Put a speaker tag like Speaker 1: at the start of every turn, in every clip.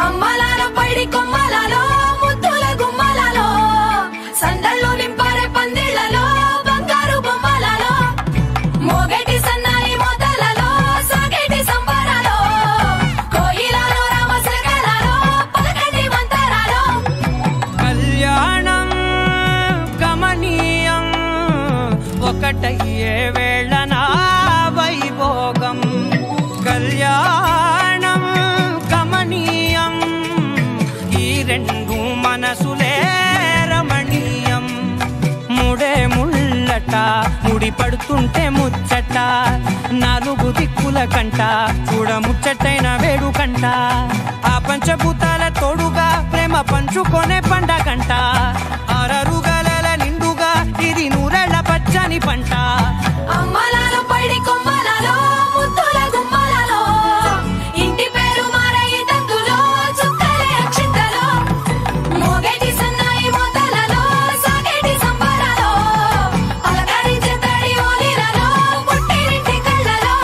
Speaker 1: అమ్మలాలో పైడి కొమ్మలాలో ముద్దుల గుమ్మలాలో సందళ్ళు నింపారే పందిళ్లలో బంగారు బొమ్మలాలో మోగేటి సన్నాయి మోతలలో సాగేటి సంబరాలో కోయిలలో రామశకలాలో పలకటి మంతరాలో
Speaker 2: కళ్యాణం గమనీయం ఒకటయ్యే వేళనా వైభోగం కళ్యాణం గమనీయం ఈ రెండు మనసులే రమణీయం ముడే ముళ్ళట ముడి పడుతుంటే ముచ్చట నాలుగు దిక్కుల కంట చూడ ముచ్చటైన వేడుకంట ఆ పంచభూతాల తోడుగా ప్రేమ పంచుకొనే పండగంట ఆరరుగల నిండుగా ఇది నూరెళ్ళ పచ్చని పంట
Speaker 1: అమ్మలాలో పైడి కొమ్మలాలో ముద్దుల గుమ్మలాలో ఇంటి పేరు మారయి తందులో చుక్కలే అక్షింతలో మోగేటి సన్నాయి మోతలలో సాగేటి సంబరాలో అలకరించే తడి ఓలిలలో పుట్టినింటి కళ్ళలో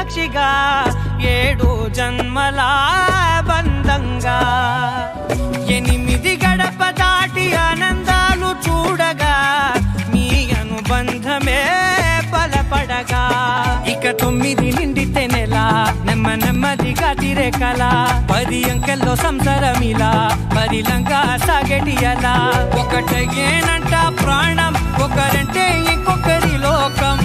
Speaker 2: సాక్షిగా 7 జన్మల బంధంగా 8 గడప దాటి ఆనందాలు చూడగా మీ అనుబంధమే బలపడగా ఇక 9 నిండితే నెల నెమ్మదిగా తిరే కల 10 అంకెల్లో సంసారమిలా పరిలంగా సాగేటి అలా ఒకటేనంట ప్రాణం ఒకరంటే ఇంకొకరి లోకం